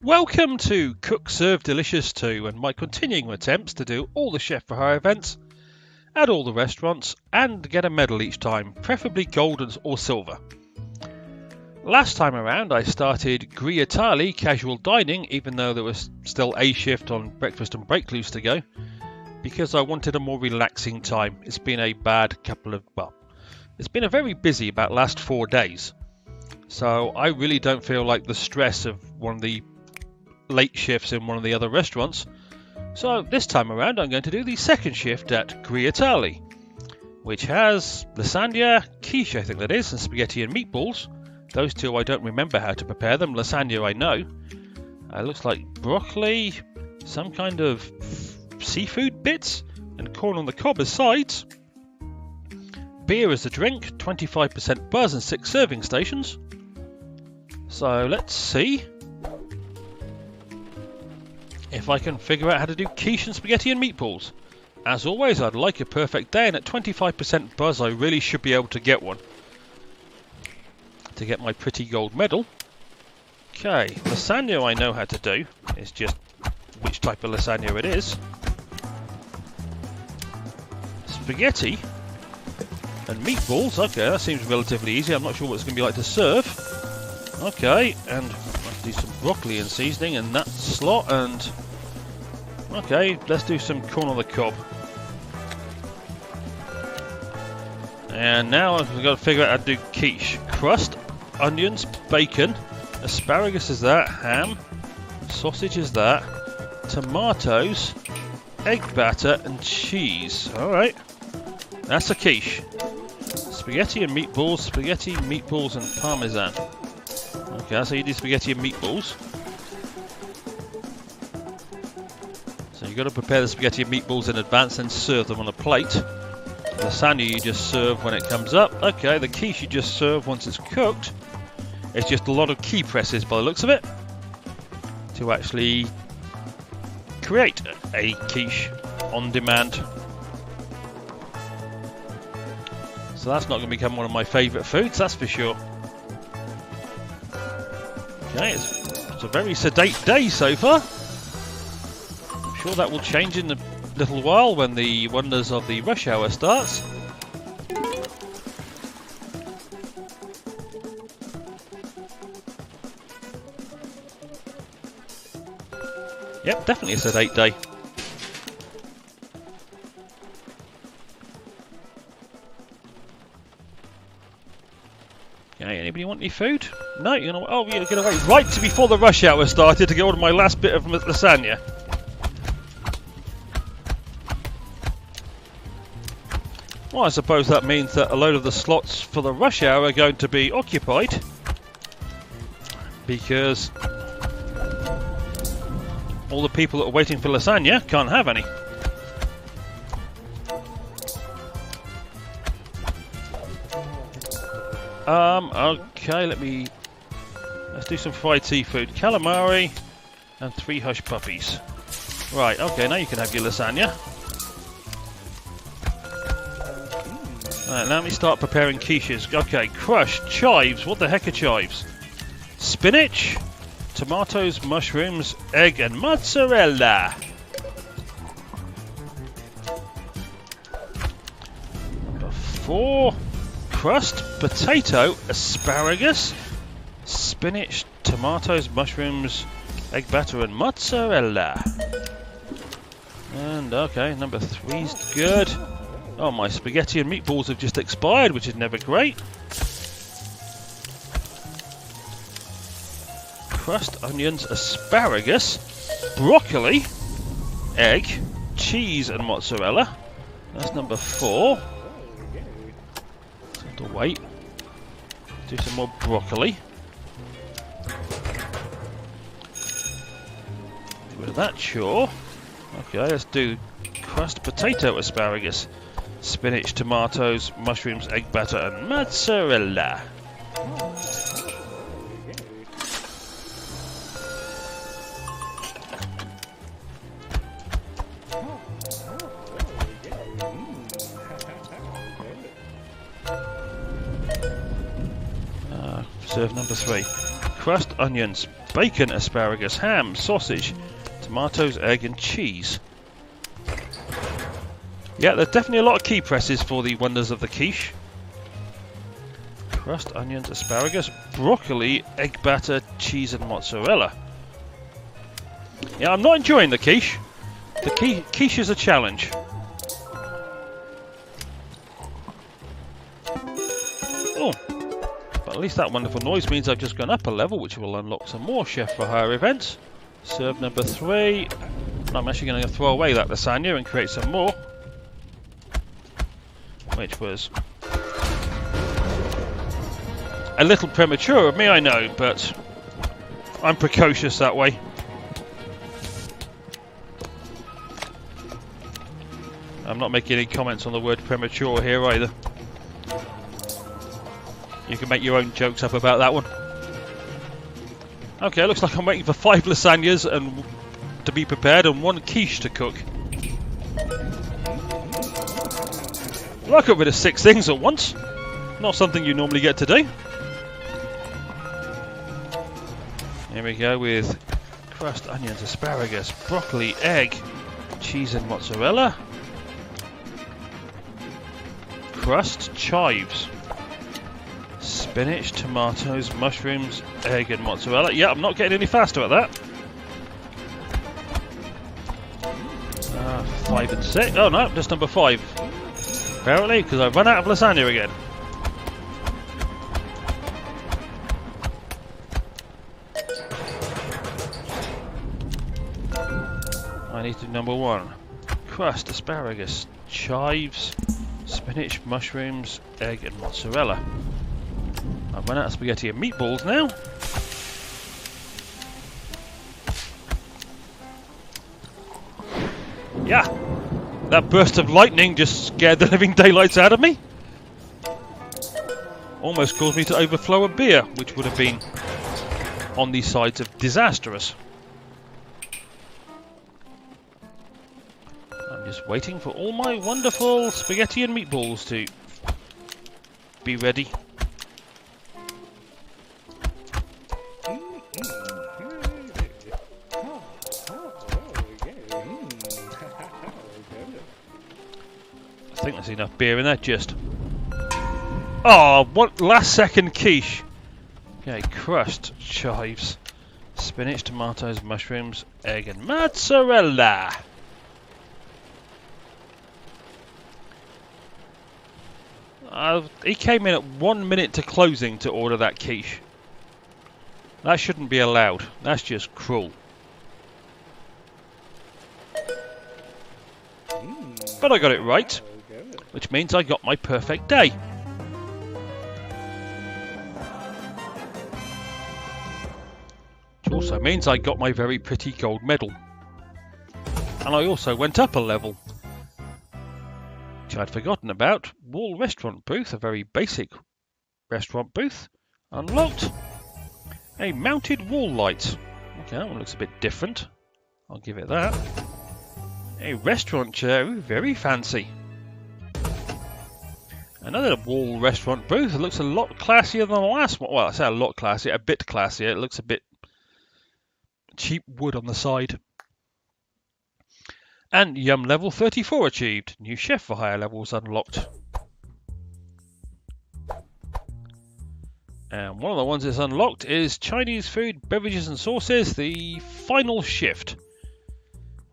Welcome to Cook Serve Delicious 2 and my continuing attempts to do all the Chef for Hire events at all the restaurants and get a medal each time, preferably gold or silver. Last time around I started Gree Itali casual dining, even though there was still a shift on breakfast and break loose to go, because I wanted a more relaxing time. It's been a it's been a very busy about last 4 days. So I really don't feel like the stress of one of the late shifts in one of the other restaurants. So this time around I'm going to do the second shift at Gree Itali, which has lasagna, quiche I think that is, and spaghetti and meatballs. Those two I don't remember how to prepare them. Lasagna I know. Looks like broccoli, some kind of seafood bits, and corn on the cob as sides. Beer as a drink, 25% buzz and 6 serving stations. So let's see if I can figure out how to do quiche and spaghetti and meatballs. As always, I'd like a perfect day, and at 25% buzz I really should be able to get one to get my pretty gold medal. Okay, lasagna I know how to do. It's just which type of lasagna it is. Spaghetti and meatballs, okay, that seems relatively easy. I'm not sure what it's going to be like to serve. Okay, and let's do some broccoli and seasoning in that slot, and okay, let's do some corn on the cob. And now we've got to figure out how to do quiche. Crust, onions, bacon, asparagus is that, ham, sausage is that, tomatoes, egg batter and cheese. Alright, that's a quiche. Spaghetti and meatballs and parmesan. Okay, that's how you do spaghetti and meatballs. So you've got to prepare the spaghetti and meatballs in advance and serve them on a plate. Lasagna you just serve when it comes up. Okay, the quiche you just serve once it's cooked. It's just a lot of key presses by the looks of it to actually create a quiche on demand. So that's not going to become one of my favourite foods, that's for sure. Okay, it's a very sedate day so far. I'm sure that will change in a little while when the wonders of the rush hour starts. Yep, definitely a sedate day. Okay, anybody want any food? No, you're gonna. Oh, you're gonna wait right to before the rush hour started to get order my last bit of lasagna. Well, I suppose that means that a load of the slots for the rush hour are going to be occupied because all the people that are waiting for lasagna can't have any. Okay, let's do some fried seafood. Calamari and 3 hush puppies. Right, okay, now you can have your lasagna. Right, now let me start preparing quiches. Okay, crushed chives. What the heck are chives? Spinach, tomatoes, mushrooms, egg and mozzarella. Number 4. Crust, potato, asparagus, spinach, tomatoes, mushrooms, egg batter and mozzarella. And okay, number 3's good. Oh, my spaghetti and meatballs have just expired, which is never great. Crust, onions, asparagus, broccoli, egg, cheese and mozzarella. That's number 4. To wait. Do some more broccoli. Get rid of that chore. Okay, let's do crust, potato, asparagus, spinach, tomatoes, mushrooms, egg batter and mozzarella. Serve number 3. crust, onions, bacon, asparagus, ham, sausage, tomatoes, egg and cheese. Yeah, there's definitely a lot of key presses for the wonders of the quiche. Crust, onions, asparagus, broccoli, egg batter, cheese and mozzarella. Yeah, I'm not enjoying the quiche. The quiche is a challenge. Oh, but at least that wonderful noise means I've just gone up a level, which will unlock some more Chef for Hire events. Serve number 3. I'm actually going to throw away that lasagna and create some more. Which was a little premature of me, I know, but I'm precocious that way. I'm not making any comments on the word premature here either. You can make your own jokes up about that one. Okay, it looks like I'm waiting for 5 lasagnas and to be prepared and 1 quiche to cook. Well, I got rid of 6 things at once. Not something you normally get to do. Here we go with crust, onions, asparagus, broccoli, egg, cheese and mozzarella. Crust, chives, spinach, tomatoes, mushrooms, egg and mozzarella. Yeah, I'm not getting any faster at that. 5 and 6. Oh no, just number 5. Apparently, because I've run out of lasagna again. I need to do number 1. Crust, asparagus, chives, spinach, mushrooms, egg and mozzarella. I've run out of spaghetti and meatballs now. Yeah, that burst of lightning just scared the living daylights out of me. Almost caused me to overflow a beer, which would have been on the sides of disastrous. I'm just waiting for all my wonderful spaghetti and meatballs to be ready. I think there's enough beer in there, just. Oh, what last second quiche. Okay, crust, chives, spinach, tomatoes, mushrooms, egg and mozzarella. He came in at 1 minute to closing to order that quiche. That shouldn't be allowed. That's just cruel. But I got it right, which means I got my perfect day. Which also means I got my very pretty gold medal. And I also went up a level, which I'd forgotten about. Wall restaurant booth, a very basic restaurant booth. Unlocked. A mounted wall light. Okay, that one looks a bit different. I'll give it that. A restaurant chair, ooh, very fancy. Another wall restaurant booth. It looks a lot classier than the last one. Well, I say a lot classier, a bit classier. It looks a bit cheap wood on the side. And Yum level 34 achieved. New Chef for Hire levels unlocked. And one of the ones that's unlocked is Chinese food, beverages and sauces, the final shift,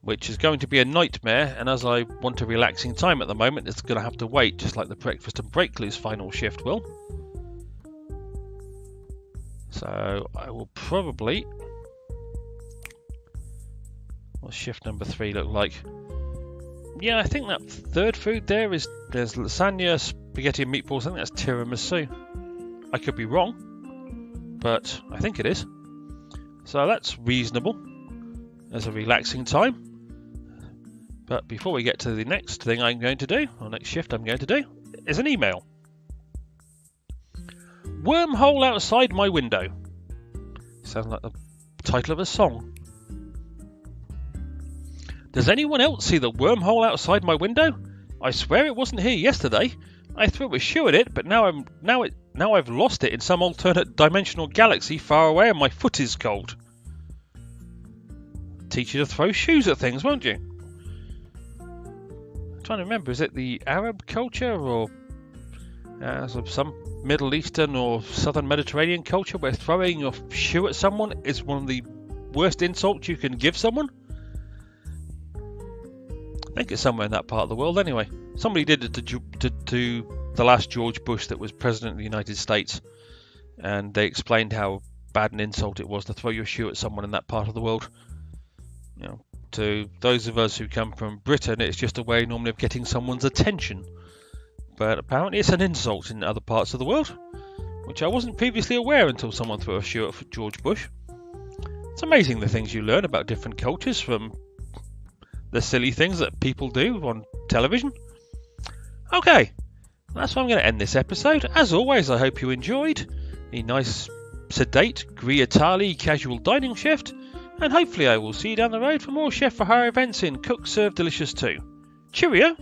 which is going to be a nightmare, and as I want a relaxing time at the moment, it's going to have to wait, just like the breakfast and break loose final shift will. So I will probably... What's shift number 3 look like? Yeah, I think that third food there's lasagna, spaghetti and meatballs. I think that's tiramisu. I could be wrong, but I think it is. So that's reasonable as a relaxing time. But before we get to the next thing I'm going to do, or next shift I'm going to do, is an email. Wormhole outside my window. Sounds like the title of a song. Does anyone else see the wormhole outside my window? I swear it wasn't here yesterday. I threw a shoe at it, but now now I've lost it in some alternate dimensional galaxy far away and my foot is cold. Teach you to throw shoes at things, won't you? I'm trying to remember, is it the Arab culture or some Middle Eastern or Southern Mediterranean culture where throwing your shoe at someone is one of the worst insults you can give someone? I think it's somewhere in that part of the world anyway. Somebody did it to the last George Bush that was President of the United States, and they explained how bad an insult it was to throw your shoe at someone in that part of the world. You know, to those of us who come from Britain, it's just a way normally of getting someone's attention. But apparently it's an insult in other parts of the world, which I wasn't previously aware until someone threw a shoe at George Bush. It's amazing the things you learn about different cultures from the silly things that people do on television. Okay, that's where I'm going to end this episode. As always, I hope you enjoyed the nice, sedate Gree Itali casual dining shift, and hopefully I will see you down the road for more Chef for Hire events in Cook Serve Delicious 2. Cheerio!